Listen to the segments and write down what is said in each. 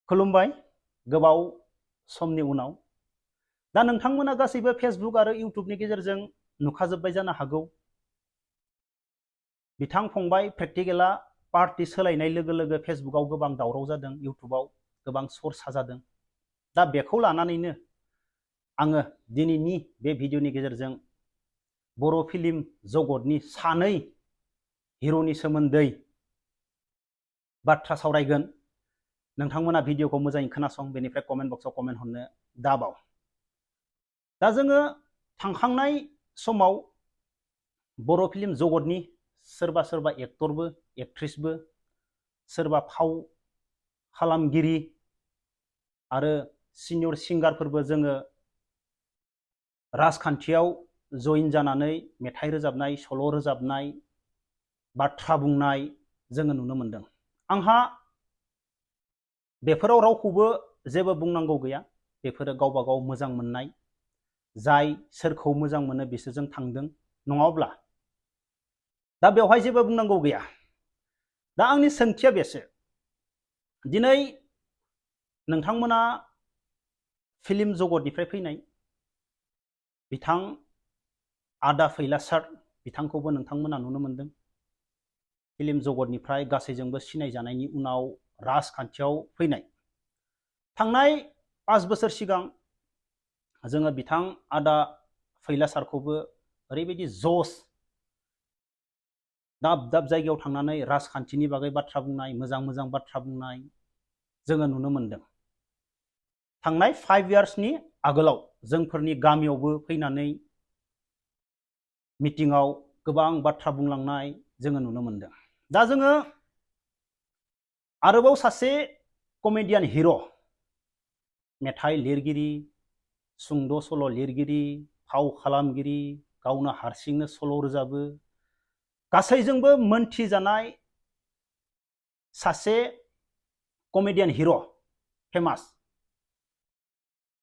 खुलुमबाय गोबाव समनि उनाव दा नोंथांमोना गासैबो फेसबुक आरो इउट्यूबनि गेजेरजों नुखाजोब्बाय जानो हागौ बिथां फंबाय प्रेक्टिकेला पार्टी सोलायनाय लोगो लोगो फेसबुकाव गोबां दावराव जादों इउट्यूबाव गोबां सर्सा जादों दा बेखौ लानानैनो आङो दिनैनि बे भिडिअनि गेजेरजों बर' फिल्म जगतनि सानै हिर'नि सोमोन्दै बाथ्रा सावरायगोन नोंथांमोना भिडिअखौ मोजाङै खोनासं बेनिफ्राय कमेन्ट बक्सआव कमेन्ट हरनो दाबाव दा जोङो थांखांनाय समाव बर' फिल्म जगतनि सोरबा सोरबा एक्टरबो एक्ट्रेसबो सोरबा फाव खालामगिरि आरो सिनियर सिंगारफोरबो जोङो राजखान्थियाव जइन जानानै मेथाइ रोजाबनाय सल' रोजाबनाय बाथ्रा बुंनाय जोङो नुनो मोनदों आंहा बेफोराव रावखौबो जेबो बुंनांगौ गैया बेफोरो गावबा गाव मोजां मोननाय जाय सोरखौ मोजां मोनो बिसोरजों थांदों नङाब्ला दा बेवहाय जेबो बुंनांगौ गैया दा आंनि सोंथिया बेसो दिनै नोंथांमोना फिल्म जगतनिफ्राय फैनाय बिथां आदा फैलासार बिथांखौबो नोंथांमोना नुनो मोनदों फिल्म जगतनिफ्राय गासैजोंबो सिनायजानायनि उनाव राजखान्थियाव फैनाय थांनाय 5 बोसोर सिगां जोङो बिथां आदा फैलासारखौबो ओरैबायदि जस दाब दाब जायगायाव थांनानै राजखान्थिनि बागै बाथ्रा बुंनाय मोजां मोजां बाथ्रा बुंनाय जोङो नुनो मोनदों थांनाय 5 इयार्सनि आगोलाव जोंफोरनि गामियावबो फैनानै मिटिंआव गोबां बाथ्रा बुंलांनाय जोङो नुनो मोनदों दा जोङो आरोबाव सासे कमेडियान हिर' मेथाइ लिरगिरि सुंद' सल' लिरगिरि फाव खालामगिरि गावनो हारसिंनो सल' रोजाबो गासैजोंबो मोनथिजानाय सासे कमेडियान हिर' फेमास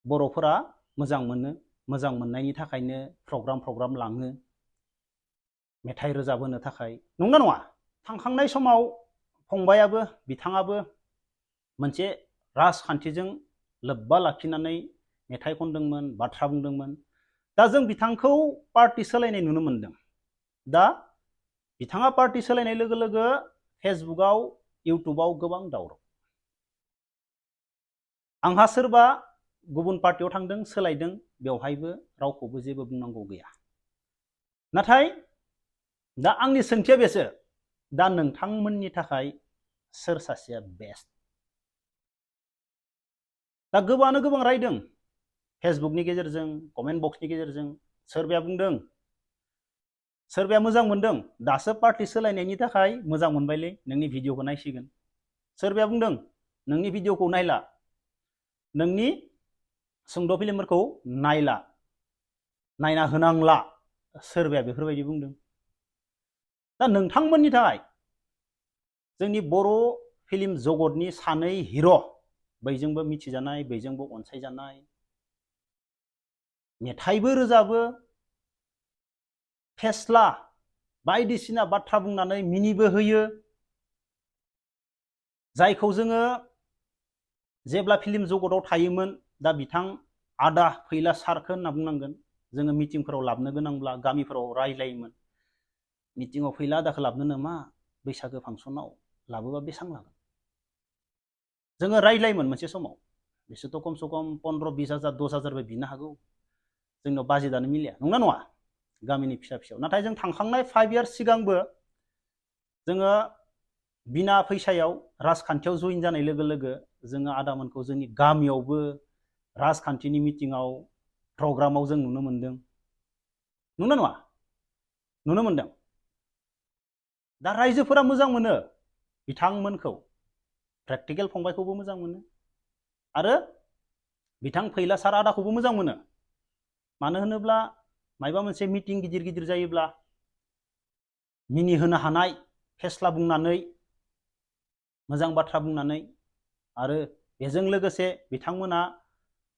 बर'फोरा मोजां मोनो मोजां मोननायनि थाखायनो प्रग्राम लाङो मेथाइ रोजाबहोनो थाखाय नंगौना नङा थांखांनाय समाव फंबायाबो बिथाङाबो मोनसे राजखान्थिजों लोब्बा लाखिनानै मेथाइ खनदोंमोन बाथ्रा बुंदोंमोन दा जों बिथांखौ पार्टी सोलायनाय नुनो मोनदों दा बिथाङा पार्टी सोलायनाय लोगो लोगो फेसबुकआव इउट्यूबाव गोबां दावराव आंहा सोरबा गुबुन पार्टीयाव थांदों सोलायदों बेवहायबो रावखौबो जेबो बुंनांगौ गैया नाथाय दा आंनि सोंथिया बेसो दा नोंथांमोननि थाखाय सोर सासेया बेस्ट दा गोबाङानो गोबां रायदों फेसबुकनि गेजेरजों कमेन्ट बक्सनि गेजेरजों सोरबाया बुंदों सोरबाया मोजां मोनदों दासो पार्टी सोलायनायनि थाखाय मोजां मोनबायलै नोंनि भिडिअखौ नायसिगोन सोरबाया बुंदों नोंनि भिडिअखौ नायला नोंनि सुंद' फिल्मफोरखौ नायना होनांला सोरबाया बेफोरबायदि बुंदों दा नोंथांमोननि थाखाय जोंनि बर' फिल्म जगतनि सानै हिर' बैजोंबो मिथिजानाय बैजोंबो अनसायजानाय मेथाइबो रोजाबो फेस्ला बायदिसिना बाथ्रा बुंनानै मिनिबो होयो जायखौ जोङो जेब्ला फिल्म जगताव थायोमोन दा बिथां आदा फैलासारखौ होनना बुंनांगोन जोङो मिटिंफोराव लाबोनो गोनांब्ला गामिफोराव रायज्लायोमोन मिटिंआव फैला आदाखौ लाबोनो नामा बैसागो फांसनाव लाबोबा बेसां लागोन जोङो रायज्लायोमोन मोनसे समाव बिसोरथ' खमसे खम 15-20 हाजार 10 हाजारबो बिनो हागौ जोंनाव बाजेटआनो मिलिया नंना नङा गामिनि फिसा फिसायाव नाथाय जों थांखांनाय 5 इयार्स सिगांबो जोङो बिना फैसायाव राजखान्थियाव जइन जानाय लोगो लोगो जोङो आदामोनखौ जोंनि गामियावबो राजखान्थिनि मिटिंआव प्रग्रामाव जों नुनो मोनदों नंना नङा नुनो मोनदों दा रायजोफोरा मोजां मोनो बिथांमोनखौ प्रेक्टिकेल फंबायखौबो मोजां मोनो आरो बिथां फैलासार आदाखौबो मोजां मोनो मानो होनोब्ला मायबा मोनसे मिटिं गिदिर गिदिर जायोब्ला मिनिहोनो हानाय फेस्ला बुंनानै मोजां बाथ्रा बुंनानै आरो बेजों लोगोसे बिथांमोना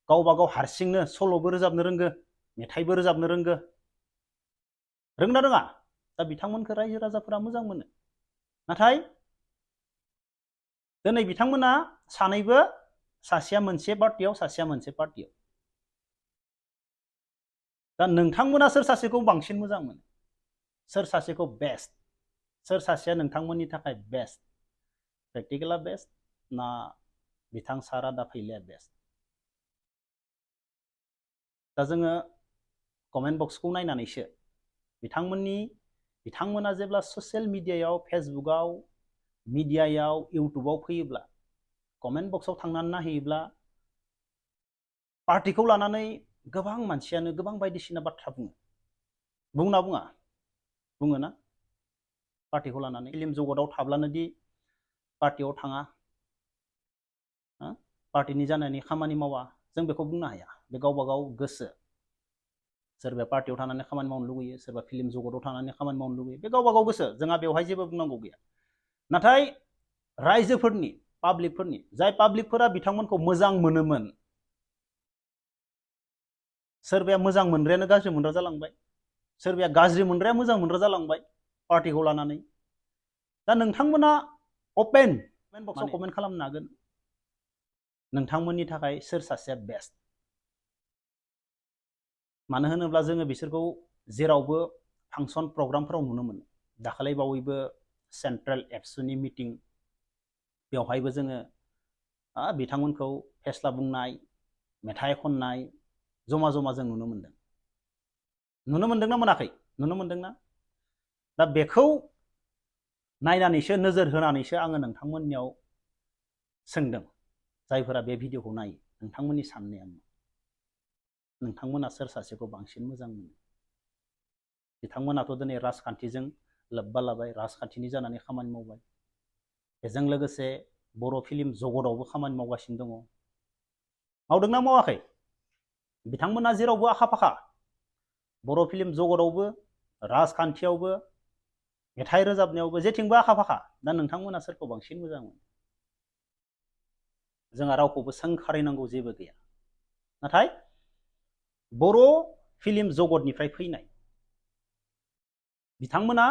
गावबा गाव हारसिंनो सल'बो रोजाबनो रोंगो मेथाइबो रोजाबनो रोंगो रोंना रोङा दा बिथांमोनखौ रायजो राजाफोरा मोजां मोनो नाथाय दिनै बिथांमोना सानैबो सासेया मोनसे पार्टियाव सासेया मोनसे पार्टियाव दा नोंथांमोना सोर सासेखौ बांसिन मोजां मोनो सोर सासेखौ बेस्ट सोर सासेया नोंथांमोननि थाखाय बेस्ट प्रेक्टिकेला बेस्ट ना बिथां सार आदा फैलाया बेस्ट दा जोङो कमेन्ट बक्सखौ नायनानैसो बिथांमोना जेब्ला ससियेल मिडियायाव फेसबुकआव मिडियायाव इउटुबाव फैयोब्ला कमेन्ट बक्सआव थांनानै नायहैयोब्ला पार्टिखौ लानानै गोबां मानसियानो गोबां बायदिसिना बाथ्रा बुङो बुङो ना पार्टिखौ लानानै फिल्म जगताव थाब्लानो दि पार्टियाव थाङा पार्टिनि जानायनि खामानि मावा जों बेखौ बुंनो हाया बे गावबा गाव गोसो सोरबाया पार्टियाव थानानै खामानि मावनो लुगैयो सोरबा फिल्म जगताव थानानै खामानि मावनो लुगैयो बे गावबा गाव गोसो जोंहा बेवहाय जेबो बुंनांगौ गैया नाथाय रायजोफोरनि पाब्लिकफोरनि जाय पाब्लिकफोरा बिथांमोनखौ मोजां मोनोमोन सोरबाया मोजां मोनग्रायानो गाज्रि मोनग्रा जालांबाय सोरबाया गाज्रि मोनग्राया मोजां मोनग्रा जालांबाय पार्टिखौ लानानै दा नोंथांमोना अपेन कमेन्ट बक्सआव कमेन्ट खालामनो हागोन नोंथांमोननि थाखाय सोर सासेया बेस्ट मानो होनोब्ला जोङो बिसोरखौ जेरावबो फांसन प्रग्रामफोराव नुनो मोनो दाखालै बावैबो सेन्ट्रेल एबसुनि मिटिं बेवहायबो जोङो बिथांमोनखौ फेस्ला बुंनाय मेथाइ खननाय जमा जमा जों नुनो मोनदोंना मोनाखै नुनो मोनदोंना दा बेखौ नायनानैसो नोजोर होनानैसो आङो नोंथांमोननियाव सोंदों जायफोरा बे भिडिअखौ नायो नोंथांमोननि साननाया मा नोंथांमोना सोर सासेखौ बांसिन मोजां मोनो बिथांमोनाथ' दिनै राजखान्थिजों लोब्बा लाबाय राजखान्थिनि जानानै खामानि मावबाय बेजों लोगोसे बर' फिल्म जगतावबो खामानि मावगासिनो दङ मावदोंना मावाखै बिथांमोना जेरावबो आखा फाखा बर' फिल्म जगतावबो राजखान्थियावबो मेथाइ रोजाबनायावबो जेथिंबो आखा फाखा दा नोंथांमोना सोरखौ बांसिन मोजां मोनो जोंहा रावखौबो सोंखारिनांगौ जेबो गैया नाथाय बर' फिल्म जगतनिफ्राय फैनाय बिथांमोना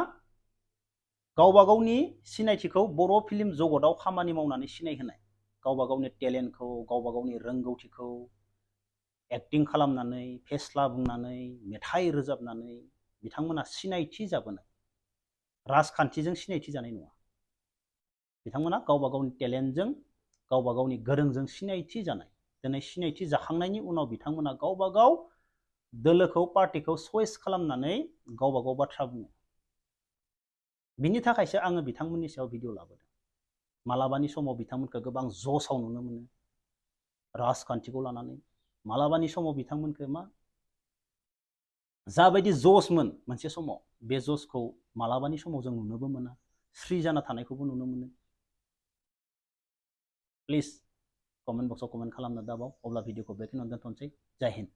गावबा गावनि सिनायथिखौ बर' फिल्म जगताव खामानि मावनानै सिनायहोनाय गावबा गावनि टेलेन्टखौ गावबा गावनि रोंगौथिखौ एक्टिं खालामनानै फेस्ला बुंनानै मेथाइ रोजाबनानै बिथांमोना सिनायथि जाबोनाय राजखान्थिजों सिनायथि जानाय नङा बिथांमोना गावबा गावनि टेलेन्टजों गावबा गावनि गोरोंजों सिनायथि जानाय दिनै सिनायथि जाखांनायनि उनाव बिथांमोना गावबा गाव दोलोखौ पार्टिखौ चयस खालामनानै गावबा गाव बाथ्रा बुङो बिनि थाखायसो आङो बिथांमोननि सायाव भिडिअ लाबोदों मालाबानि समाव बिथांमोनखौ गोबां जसाव नुनो मोनो राजखान्थिखौ लानानै मालाबानि समाव बिथांमोनखौ मा जाबायदि जसमोन मोनसे समाव बे जसखौ मालाबानि समाव जों नुनोबो मोना स्रि जाना थानायखौबो नुनो मोनो प्लिज कमेन्ट बक्सआव कमेन्ट खालामनो दाबाव अब्ला भिडिअखौ बेखिनियावनो दोनथ'नोसै जय हिन्द